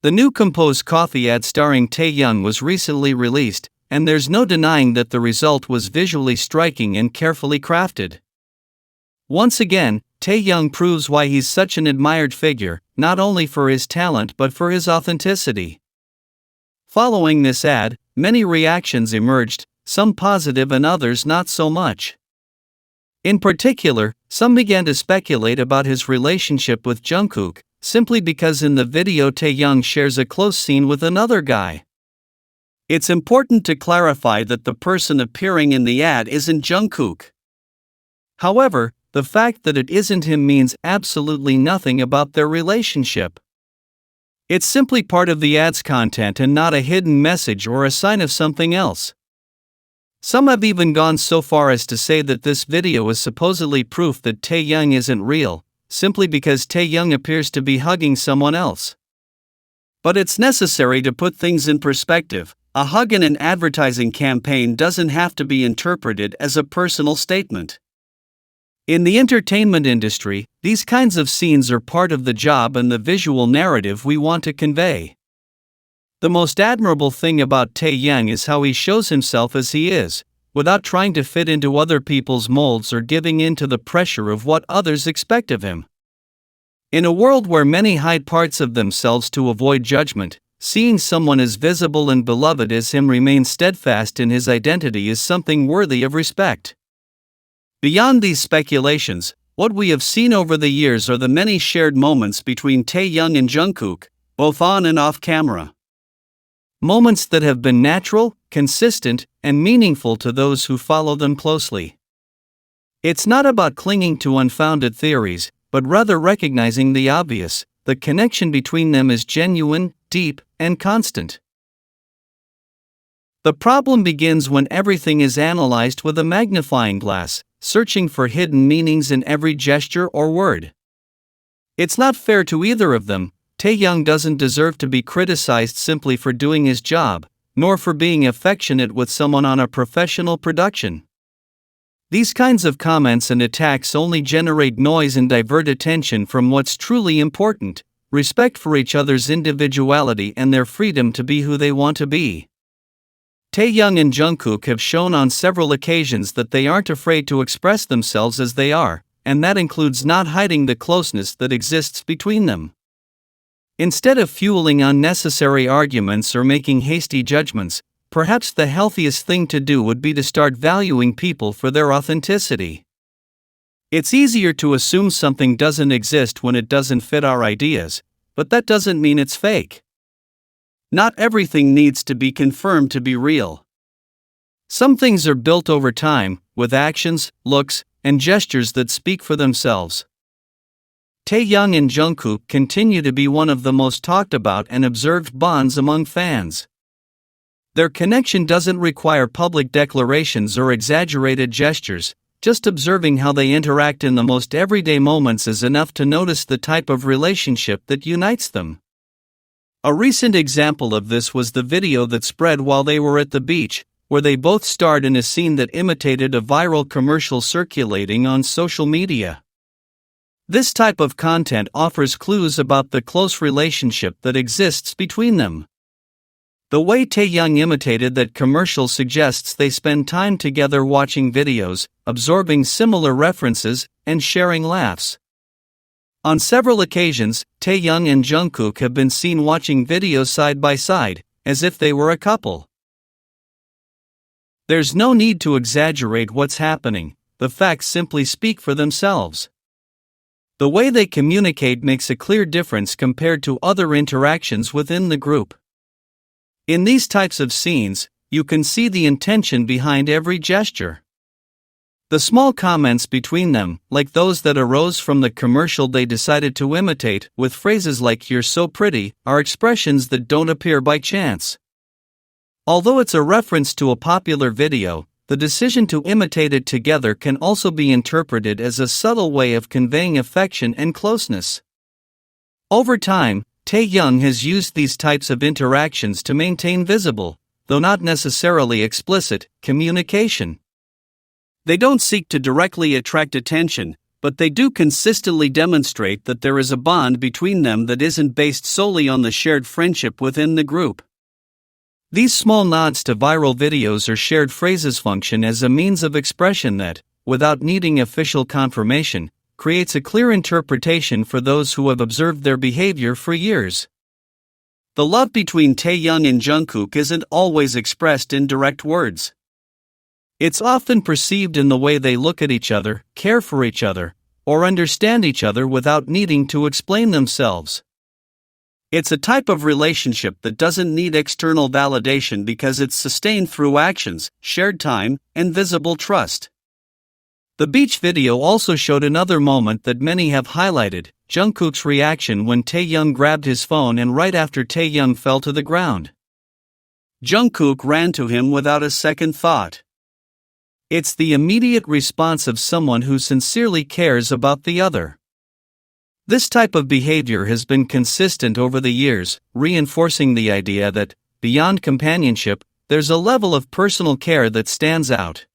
The new Compose coffee ad starring Taehyung was recently released, and there's no denying that the result was visually striking and carefully crafted. Once again, Taehyung proves why he's such an admired figure, not only for his talent but for his authenticity. Following this ad, many reactions emerged, some positive and others not so much. In particular, some began to speculate about his relationship with JUNGKOOK, simply because in the video Taehyung shares a close scene with another guy. It's important to clarify that the person appearing in the ad isn't JUNGKOOK. However, the fact that it isn't him means absolutely nothing about their relationship. It's simply part of the ad's content and not a hidden message or a sign of something else. Some have even gone so far as to say that this video is supposedly proof that Taehyung isn't real, simply because Taehyung appears to be hugging someone else. But it's necessary to put things in perspective. A hug in an advertising campaign doesn't have to be interpreted as a personal statement. In the entertainment industry, these kinds of scenes are part of the job and the visual narrative we want to convey. The most admirable thing about Taehyung is how he shows himself as he is, without trying to fit into other people's molds or giving in to the pressure of what others expect of him. In a world where many hide parts of themselves to avoid judgment, seeing someone as visible and beloved as him remain steadfast in his identity is something worthy of respect. Beyond these speculations, what we have seen over the years are the many shared moments between Taehyung and JUNGKOOK, both on and off camera. Moments that have been natural, consistent, and meaningful to those who follow them closely. It's not about clinging to unfounded theories, but rather recognizing the obvious. The connection between them is genuine, deep, and constant. The problem begins when everything is analyzed with a magnifying glass, searching for hidden meanings in every gesture or word. It's not fair to either of them. Taehyung doesn't deserve to be criticized simply for doing his job, nor for being affectionate with someone on a professional production. These kinds of comments and attacks only generate noise and divert attention from what's truly important: respect for each other's individuality and their freedom to be who they want to be. Taehyung and JUNGKOOK have shown on several occasions that they aren't afraid to express themselves as they are, and that includes not hiding the closeness that exists between them. Instead of fueling unnecessary arguments or making hasty judgments, perhaps the healthiest thing to do would be to start valuing people for their authenticity. It's easier to assume something doesn't exist when it doesn't fit our ideas, but that doesn't mean it's fake. Not everything needs to be confirmed to be real. Some things are built over time, with actions, looks, and gestures that speak for themselves. Taehyung and JUNGKOOK continue to be one of the most talked about and observed bonds among fans. Their connection doesn't require public declarations or exaggerated gestures. Just observing how they interact in the most everyday moments is enough to notice the type of relationship that unites them. A recent example of this was the video that spread while they were at the beach, where they both starred in a scene that imitated a viral commercial circulating on social media. This type of content offers clues about the close relationship that exists between them. The way Taehyung imitated that commercial suggests they spend time together watching videos, absorbing similar references, and sharing laughs. On several occasions, Taehyung and JUNGKOOK have been seen watching videos side by side, as if they were a couple. There's no need to exaggerate what's happening. The facts simply speak for themselves. The way they communicate makes a clear difference compared to other interactions within the group. In these types of scenes, you can see the intention behind every gesture. The small comments between them, like those that arose from the commercial they decided to imitate, with phrases like "you're so pretty," are expressions that don't appear by chance. Although it's a reference to a popular video, the decision to imitate it together can also be interpreted as a subtle way of conveying affection and closeness. Over time, Taehyung has used these types of interactions to maintain visible, though not necessarily explicit, communication. They don't seek to directly attract attention, but they do consistently demonstrate that there is a bond between them that isn't based solely on the shared friendship within the group. These small nods to viral videos or shared phrases function as a means of expression that, without needing official confirmation, creates a clear interpretation for those who have observed their behavior for years. The love between Taehyung and Jungkook isn't always expressed in direct words. It's often perceived in the way they look at each other, care for each other, or understand each other without needing to explain themselves. It's a type of relationship that doesn't need external validation because it's sustained through actions, shared time, and visible trust. The beach video also showed another moment that many have highlighted: Jungkook's reaction when Taehyung grabbed his phone and right after Taehyung fell to the ground. Jungkook ran to him without a second thought. It's the immediate response of someone who sincerely cares about the other. This type of behavior has been consistent over the years, reinforcing the idea that, beyond companionship, there's a level of personal care that stands out.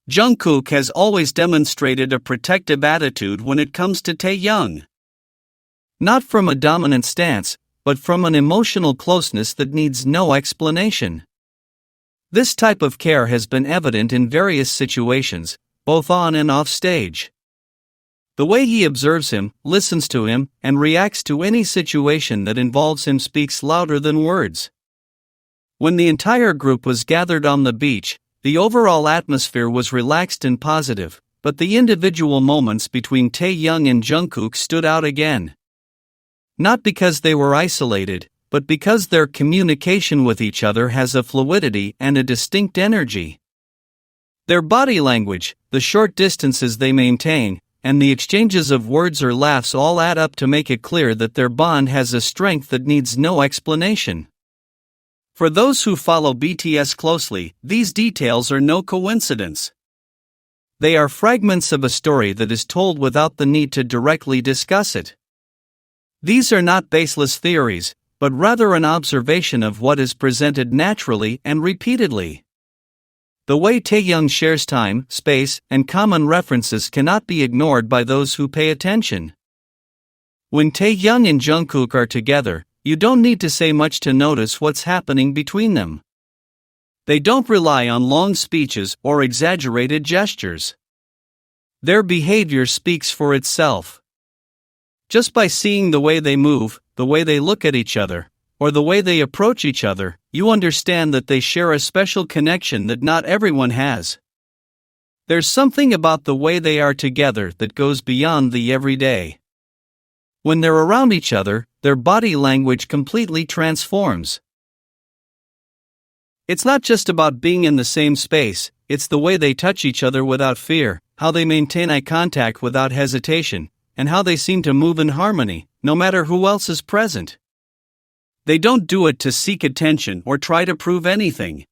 Jungkook has always demonstrated a protective attitude when it comes to Taehyung. Not from a dominant stance, but from an emotional closeness that needs no explanation. This type of care has been evident in various situations, both on and off stage. The way he observes him, listens to him, and reacts to any situation that involves him speaks louder than words. When the entire group was gathered on the beach, the overall atmosphere was relaxed and positive, but the individual moments between Taehyung and Jungkook stood out again. Not because they were isolated, but because their communication with each other has a fluidity and a distinct energy. Their body language, the short distances they maintain, and the exchanges of words or laughs all add up to make it clear that their bond has a strength that needs no explanation. For those who follow BTS closely, these details are no coincidence. They are fragments of a story that is told without the need to directly discuss it. These are not baseless theories, but rather an observation of what is presented naturally and repeatedly. The way Taehyung shares time, space, and common references cannot be ignored by those who pay attention. When Taehyung and Jungkook are together, you don't need to say much to notice what's happening between them. They don't rely on long speeches or exaggerated gestures. Their behavior speaks for itself. Just by seeing the way they move, the way they look at each other, or the way they approach each other, you understand that they share a special connection that not everyone has. There's something about the way they are together that goes beyond the everyday. When they're around each other, their body language completely transforms. It's not just about being in the same space, it's the way they touch each other without fear, how they maintain eye contact without hesitation, and how they seem to move in harmony, no matter who else is present. They don't do it to seek attention or try to prove anything.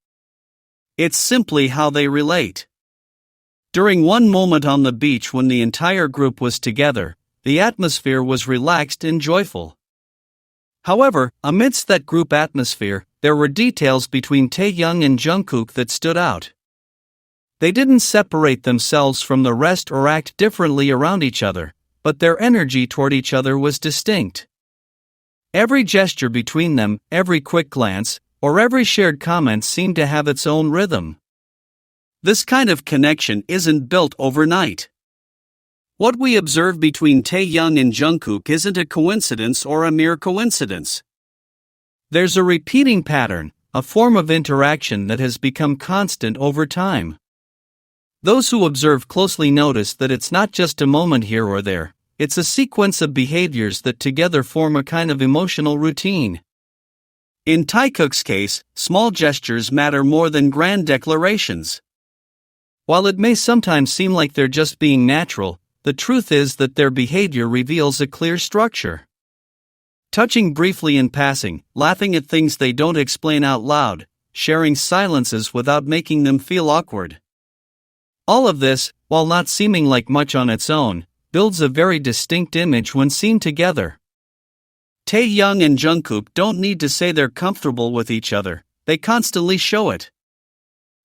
It's simply how they relate. During one moment on the beach when the entire group was together, the atmosphere was relaxed and joyful. However, amidst that group atmosphere, there were details between Taehyung and Jungkook that stood out. They didn't separate themselves from the rest or act differently around each other, but their energy toward each other was distinct. Every gesture between them, every quick glance, or every shared comment seemed to have its own rhythm. This kind of connection isn't built overnight. What we observe between Taehyung and Jungkook isn't a coincidence or a mere coincidence. There's a repeating pattern, a form of interaction that has become constant over time. Those who observe closely notice that it's not just a moment here or there, it's a sequence of behaviors that together form a kind of emotional routine. In Taekook's case, small gestures matter more than grand declarations. While it may sometimes seem like they're just being natural, the truth is that their behavior reveals a clear structure. Touching briefly in passing, laughing at things they don't explain out loud, sharing silences without making them feel awkward. All of this, while not seeming like much on its own, builds a very distinct image when seen together. Taehyung and Jungkook don't need to say they're comfortable with each other, they constantly show it.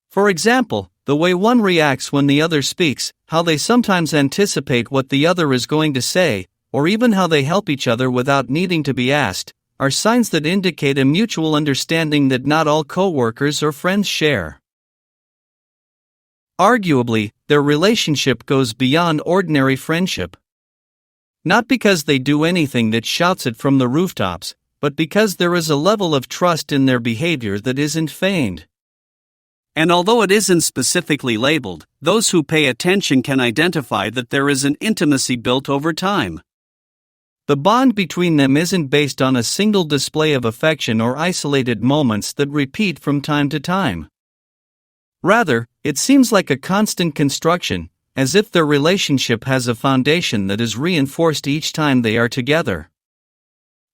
For example, the way one reacts when the other speaks, how they sometimes anticipate what the other is going to say, or even how they help each other without needing to be asked, are signs that indicate a mutual understanding that not all coworkers or friends share. Arguably, their relationship goes beyond ordinary friendship. Not because they do anything that shouts it from the rooftops, but because there is a level of trust in their behavior that isn't feigned. And although it isn't specifically labeled, those who pay attention can identify that there is an intimacy built over time. The bond between them isn't based on a single display of affection or isolated moments that repeat from time to time. Rather, it seems like a constant construction, as if their relationship has a foundation that is reinforced each time they are together.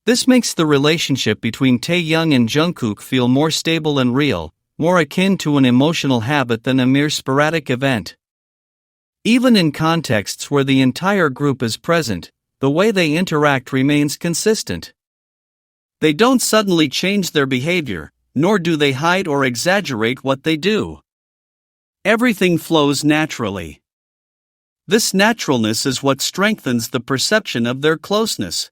This makes the relationship between Taehyung and Jungkook feel more stable and real, more akin to an emotional habit than a mere sporadic event. Even in contexts where the entire group is present, the way they interact remains consistent. They don't suddenly change their behavior, nor do they hide or exaggerate what they do. Everything flows naturally. This naturalness is what strengthens the perception of their closeness.